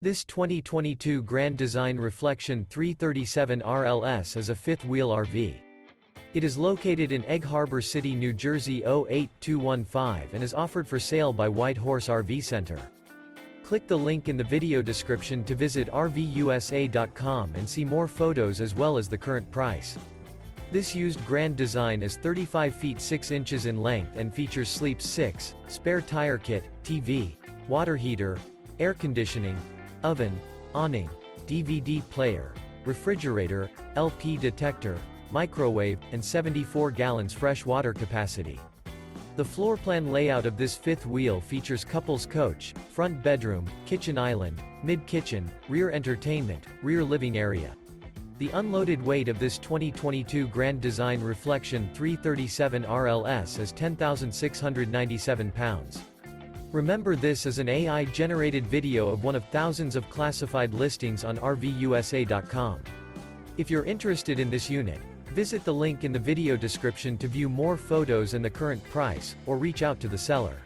This 2022 Grand Design Reflection 337 RLS is a fifth-wheel RV. It is located in Egg Harbor City, New Jersey 08215 and is offered for sale by White Horse RV Center. Click the link in the video description to visit RVUSA.com and see more photos as well as the current price. This used Grand Design is 35 feet 6 inches in length and features Sleep 6, spare tire kit, TV, water heater, air conditioning, oven, awning, DVD player, refrigerator, LP detector, microwave, and 74 gallons fresh water capacity. The floor plan layout of this fifth wheel features couples coach, front bedroom, kitchen island, mid-kitchen, rear entertainment, rear living area. The unloaded weight of this 2022 Grand Design Reflection 337 RLS is 10,697 pounds. Remember, this is an AI-generated video of one of thousands of classified listings on RVUSA.com. If you're interested in this unit, visit the link in the video description to view more photos and the current price, or reach out to the seller.